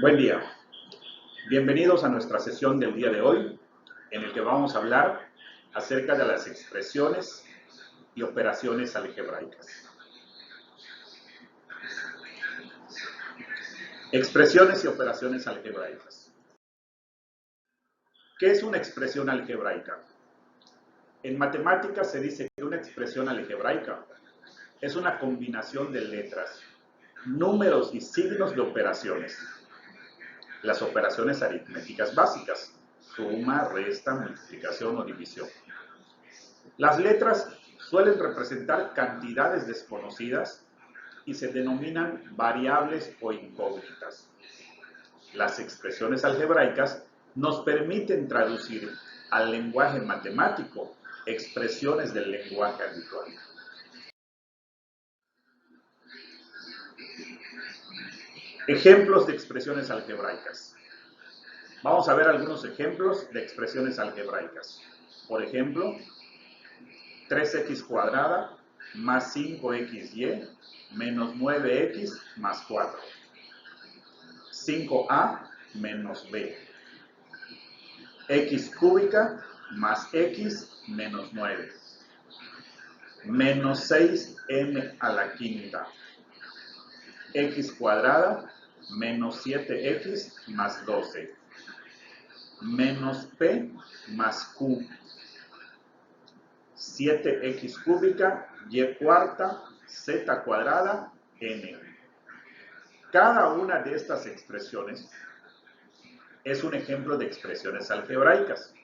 Buen día. Bienvenidos a nuestra sesión del día de hoy, en el que vamos a hablar acerca de las expresiones y operaciones algebraicas. Expresiones y operaciones algebraicas. ¿Qué es una expresión algebraica? En matemáticas se dice que una expresión algebraica es una combinación de letras, números y signos de operaciones. Las operaciones aritméticas básicas: suma, resta, multiplicación o división. Las letras suelen representar cantidades desconocidas y se denominan variables o incógnitas. Las expresiones algebraicas nos permiten traducir al lenguaje matemático expresiones del lenguaje habitual. Ejemplos de expresiones algebraicas. Vamos a ver algunos ejemplos de expresiones algebraicas. Por ejemplo, 3x cuadrada más 5xy menos 9x más 4. 5a menos b. X cúbica más x menos 9. Menos 6m a la quinta. X cuadrada menos 7x más 12. Menos p más q. 7x cúbica, y cuarta, z cuadrada, n. Cada una de estas expresiones es un ejemplo de expresiones algebraicas.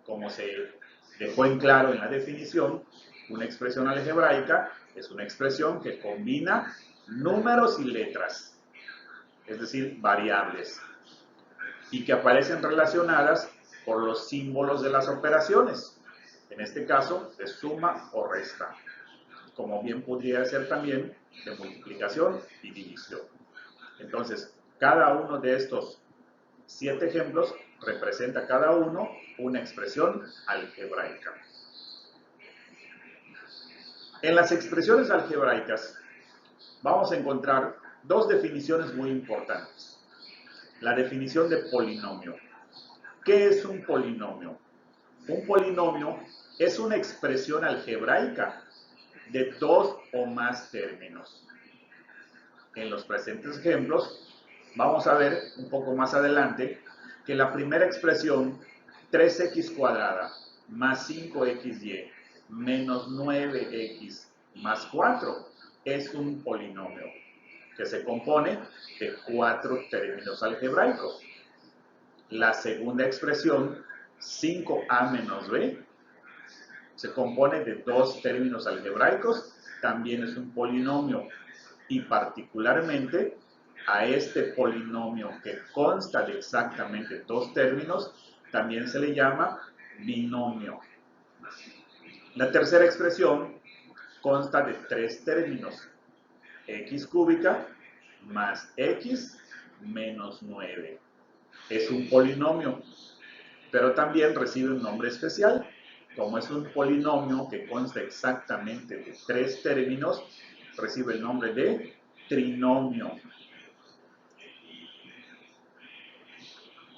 Como se dejó en claro en la definición, una expresión algebraica es una expresión que combina números y letras, es decir, variables, y que aparecen relacionadas por los símbolos de las operaciones, en este caso de suma o resta, como bien podría ser también de multiplicación y división. Entonces, cada uno de estos 7 ejemplos representa cada uno una expresión algebraica. En las expresiones algebraicas vamos a encontrar dos definiciones muy importantes. La definición de polinomio. ¿Qué es un polinomio? Un polinomio es una expresión algebraica de 2 o más términos. En los presentes ejemplos vamos a ver un poco más adelante que la primera expresión, 3x cuadrada más 5xy menos 9x más 4, es un polinomio que se compone de 4 términos algebraicos. La segunda expresión, 5a menos b, se compone de 2 términos algebraicos, también es un polinomio, y particularmente a este polinomio que consta de exactamente 2 términos, también se le llama binomio. La tercera expresión consta de 3 términos, x cúbica más x menos 9. Es un polinomio, pero también recibe un nombre especial. Como es un polinomio que consta exactamente de 3 términos, recibe el nombre de trinomio.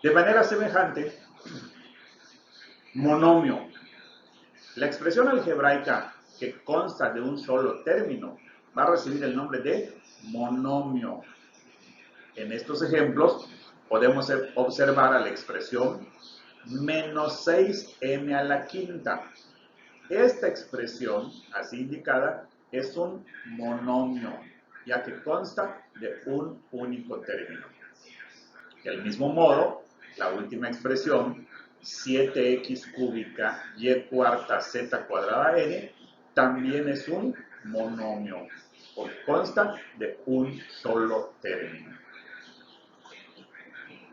De manera semejante, monomio. La expresión algebraica que consta de un solo término va a recibir el nombre de monomio. En estos ejemplos podemos observar a la expresión menos 6m a la quinta. Esta expresión, así indicada, es un monomio, ya que consta de un único término. Del mismo modo, la última expresión, 7x cúbica y cuarta z cuadrada n, también es un monomio, porque consta de un solo término.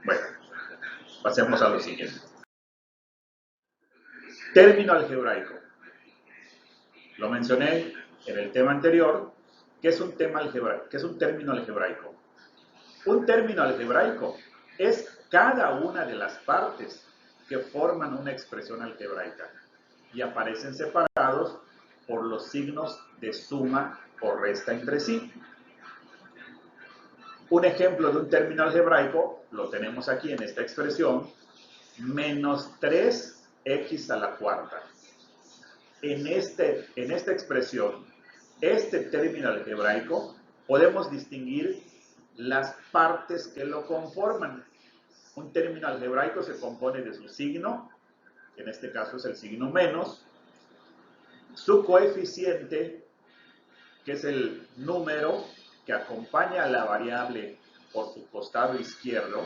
Bueno, pasemos a lo siguiente. Término algebraico. Lo mencioné en el tema anterior, que es un término algebraico. Un término algebraico es cada una de las partes que forman una expresión algebraica y aparecen separados por los signos de suma o resta entre sí. Un ejemplo de un término algebraico lo tenemos aquí en esta expresión, menos 3x a la cuarta. En esta expresión, este término algebraico, podemos distinguir las partes que lo conforman. Un término algebraico se compone de su signo, que en este caso es el signo menos, su coeficiente, que es el número que acompaña a la variable por su costado izquierdo,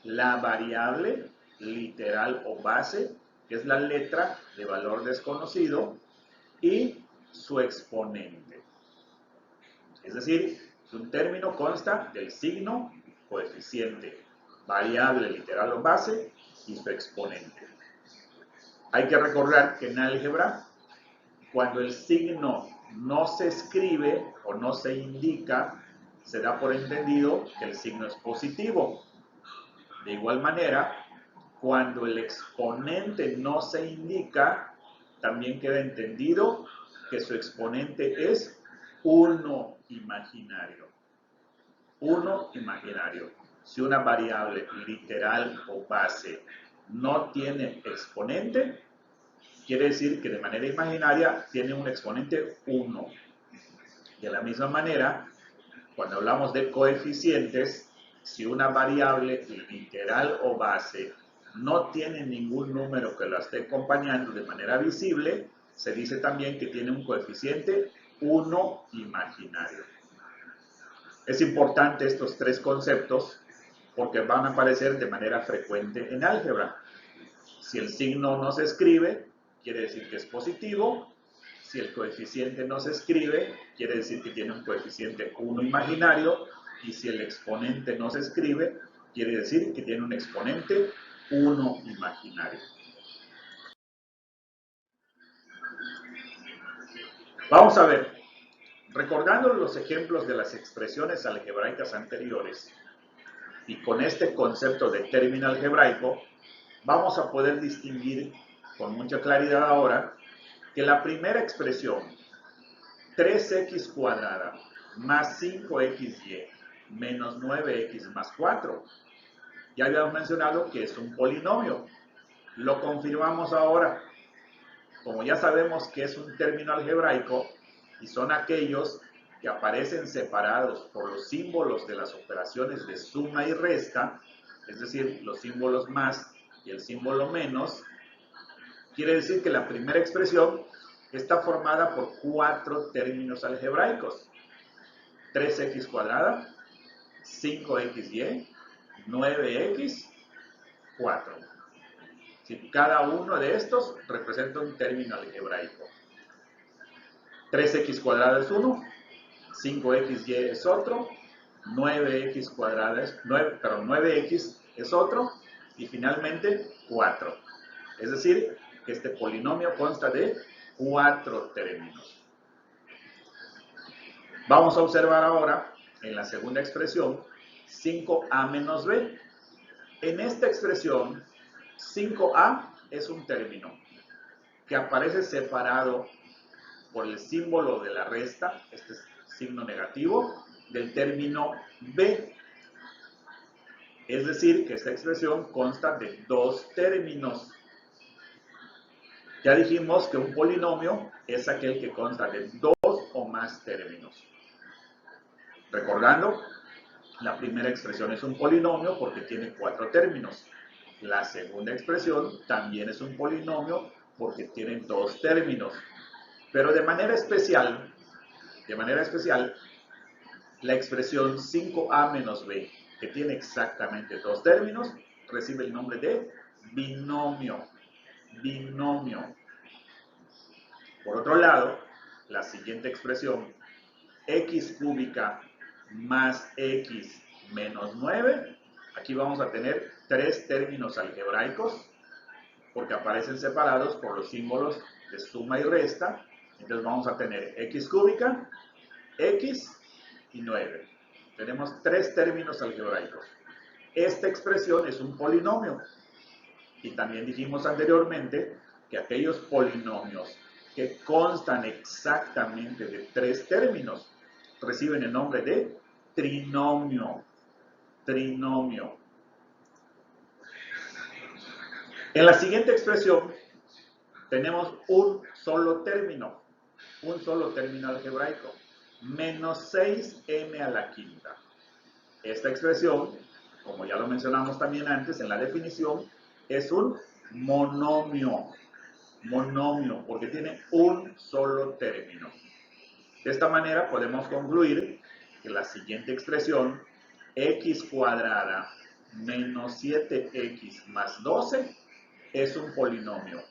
la variable literal o base, que es la letra de valor desconocido, y su exponente. Es decir, un término consta del signo, coeficiente, variable literal o base y su exponente. Hay que recordar que en álgebra, cuando el signo no se escribe o no se indica, se da por entendido que el signo es positivo. De igual manera, cuando el exponente no se indica, también queda entendido que su exponente es 1 imaginario. 1 imaginario. Si una variable literal o base no tiene exponente, quiere decir que de manera imaginaria tiene un exponente 1. De la misma manera, cuando hablamos de coeficientes, si una variable literal o base no tiene ningún número que la esté acompañando de manera visible, se dice también que tiene un coeficiente 1 imaginario. Es importante estos tres conceptos porque van a aparecer de manera frecuente en álgebra. Si el signo no se escribe, quiere decir que es positivo. Si el coeficiente no se escribe, quiere decir que tiene un coeficiente 1 imaginario. Y si el exponente no se escribe, quiere decir que tiene un exponente 1 imaginario. Vamos a ver, recordando los ejemplos de las expresiones algebraicas anteriores, y con este concepto de término algebraico, vamos a poder distinguir con mucha claridad ahora que la primera expresión, 3x cuadrada más 5xy menos 9x más 4, ya habíamos mencionado que es un polinomio. Lo confirmamos ahora. Como ya sabemos que es un término algebraico y son aquellos que aparecen separados por los símbolos de las operaciones de suma y resta, es decir, los símbolos más y el símbolo menos, quiere decir que la primera expresión está formada por 4 términos algebraicos: 3x cuadrada, 5xy, 9x, 4. Cada uno de estos representa un término algebraico. 3x cuadrada es uno, 5xy es otro, 9x cuadrada es 9x es otro, y finalmente 4. Es decir, que este polinomio consta de 4 términos. Vamos a observar ahora en la segunda expresión 5a menos b. En esta expresión 5a es un término que aparece separado por el símbolo de la resta, este es signo negativo, del término b. Es decir, que esta expresión consta de 2 términos. Ya dijimos que un polinomio es aquel que consta de 2 o más términos. Recordando, la primera expresión es un polinomio porque tiene 4 términos. La segunda expresión también es un polinomio porque tiene 2 términos. Pero de manera especial, la expresión 5a menos b, que tiene exactamente 2 términos, recibe el nombre de binomio. Binomio. Por otro lado, la siguiente expresión, x cúbica más x menos 9, aquí vamos a tener 3 términos algebraicos, porque aparecen separados por los símbolos de suma y resta. Entonces vamos a tener x cúbica, x y 9. Tenemos 3 términos algebraicos. Esta expresión es un polinomio. Y también dijimos anteriormente que aquellos polinomios que constan exactamente de 3 términos reciben el nombre de trinomio. Trinomio. En la siguiente expresión tenemos un solo término algebraico, menos 6m a la quinta. Esta expresión, como ya lo mencionamos también antes en la definición, es un monomio. Monomio, porque tiene un solo término. De esta manera podemos concluir que la siguiente expresión, x cuadrada menos 7x más 12, es un polinomio.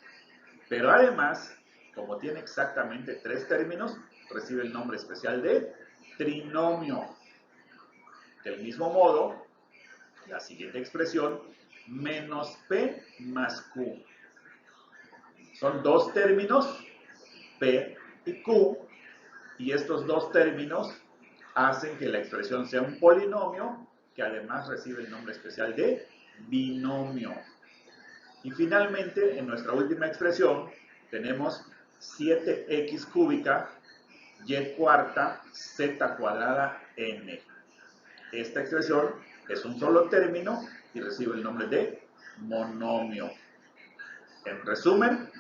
Pero además, como tiene exactamente 3 términos, recibe el nombre especial de trinomio. Del mismo modo, la siguiente expresión, menos p más q. Son dos términos, p y q, y estos dos términos hacen que la expresión sea un polinomio que además recibe el nombre especial de binomio. Y finalmente, en nuestra última expresión, tenemos 7x cúbica y cuarta z cuadrada n. Esta expresión es un solo término y recibe el nombre de monomio. En resumen,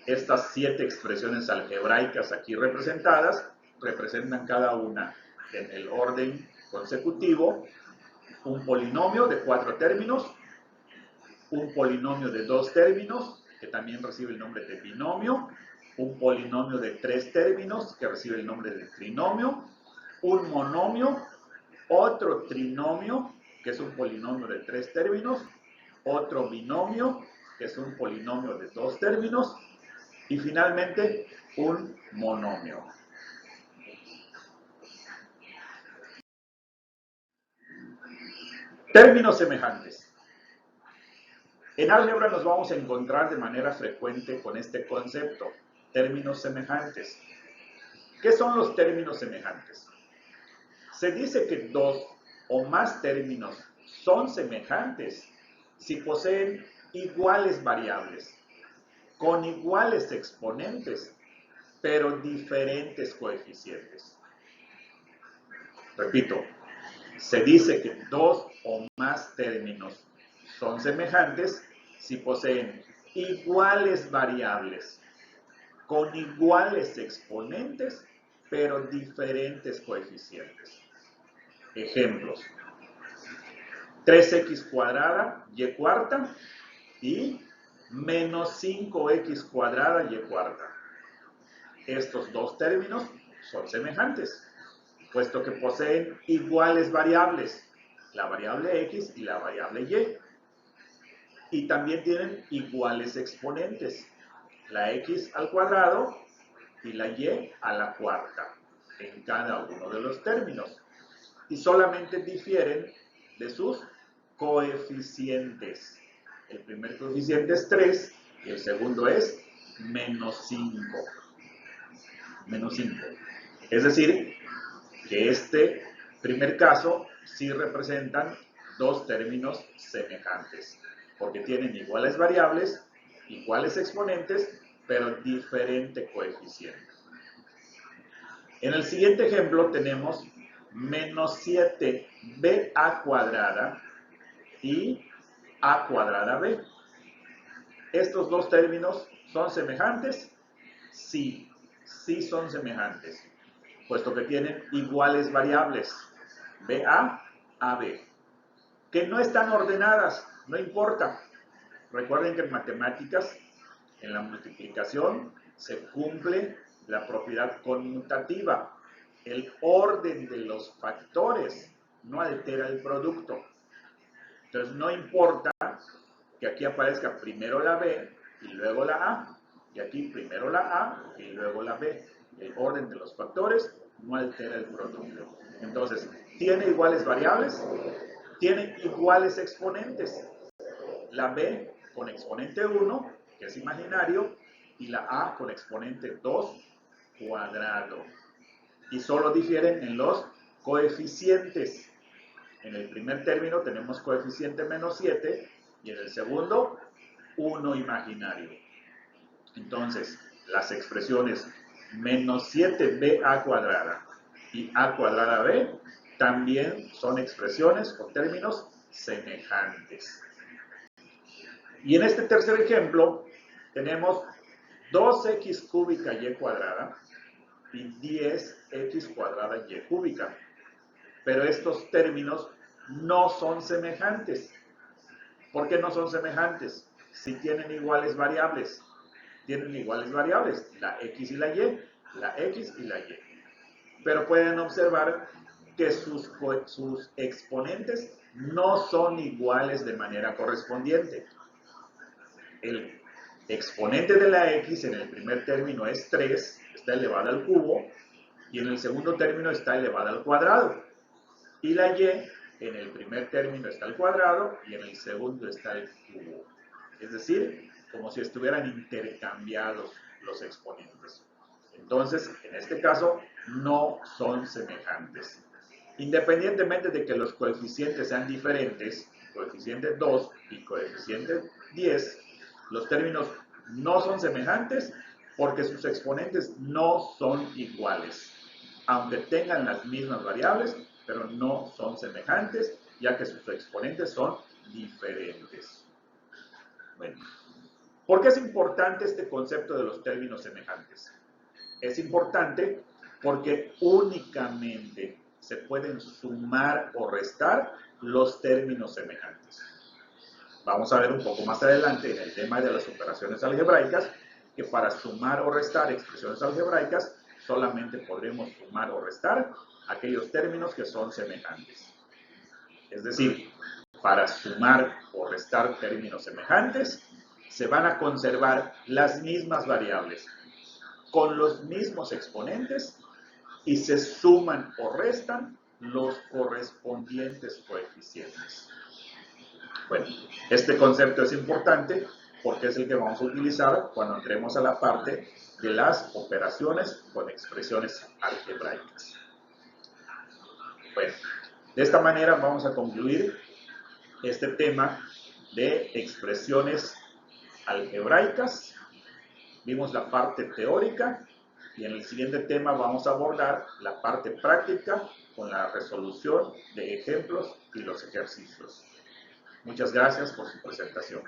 estas 7 expresiones algebraicas aquí representadas representan cada una en el orden consecutivo un polinomio de 4 términos, un polinomio de 2 términos, que también recibe el nombre de binomio, un polinomio de 3 términos, que recibe el nombre de trinomio, un monomio, otro trinomio, que es un polinomio de 3 términos, otro binomio, que es un polinomio de 2 términos, y finalmente un monomio. Términos semejantes. En álgebra nos vamos a encontrar de manera frecuente con este concepto, términos semejantes. ¿Qué son los términos semejantes? Se dice que dos o más términos son semejantes si poseen iguales variables, con iguales exponentes, pero diferentes coeficientes. Repito, se dice que dos o más términos son semejantes si poseen iguales variables, con iguales exponentes, pero diferentes coeficientes. Ejemplos: 3x cuadrada y cuarta y menos 5x cuadrada y cuarta. Estos dos términos son semejantes, puesto que poseen iguales variables, la variable x y la variable y. Y también tienen iguales exponentes, la x al cuadrado y la y a la cuarta, en cada uno de los términos. Y solamente difieren de sus coeficientes. El primer coeficiente es 3 y el segundo es menos 5. Menos 5. Es decir, que este primer caso sí representan dos términos semejantes, porque tienen iguales variables, iguales exponentes, pero diferente coeficiente. En el siguiente ejemplo tenemos menos 7b cuadrada y a cuadrada b. ¿Estos dos términos son semejantes? Sí, sí son semejantes, puesto que tienen iguales variables, BA a B, que no están ordenadas, no importa. Recuerden que en matemáticas, en la multiplicación, se cumple la propiedad conmutativa. El orden de los factores no altera el producto. Entonces no importa que aquí aparezca primero la B y luego la A, y aquí primero la A y luego la B. El orden de los factores no altera el producto. Entonces, tiene iguales variables, tiene iguales exponentes. La B con exponente 1, que es imaginario, y la A con exponente 2 cuadrado. Y solo difieren en los coeficientes. En el primer término tenemos coeficiente menos 7 y en el segundo 1 imaginario. Entonces, las expresiones menos 7b cuadrada y a cuadrada b también son expresiones o términos semejantes. Y en este tercer ejemplo tenemos 2x cúbica y cuadrada y 10x cuadrada y cúbica. Pero estos términos no son semejantes. ¿Por qué no son semejantes? Si tienen iguales variables. Tienen iguales variables, la x y la y, la x y la y. Pero pueden observar que sus exponentes no son iguales de manera correspondiente. El exponente de la x en el primer término es 3, está elevada al cubo, y en el segundo término está elevada al cuadrado. Y la y en el primer término está al cuadrado y en el segundo está al cubo. Es decir, como si estuvieran intercambiados los exponentes. Entonces, en este caso, no son semejantes. Independientemente de que los coeficientes sean diferentes, coeficiente 2 y coeficiente 10, los términos no son semejantes porque sus exponentes no son iguales. Aunque tengan las mismas variables, pero no son semejantes, ya que sus exponentes son diferentes. Bueno, ¿por qué es importante este concepto de los términos semejantes? Es importante porque únicamente se pueden sumar o restar los términos semejantes. Vamos a ver un poco más adelante en el tema de las operaciones algebraicas que para sumar o restar expresiones algebraicas solamente podremos sumar o restar aquellos términos que son semejantes. Es decir, para sumar o restar términos semejantes se van a conservar las mismas variables con los mismos exponentes y se suman o restan los correspondientes coeficientes. Bueno, este concepto es importante porque es el que vamos a utilizar cuando entremos a la parte de las operaciones con expresiones algebraicas. Bueno, de esta manera vamos a concluir este tema de expresiones algebraicas. Vimos la parte teórica y en el siguiente tema vamos a abordar la parte práctica con la resolución de ejemplos y los ejercicios. Muchas gracias por su presentación.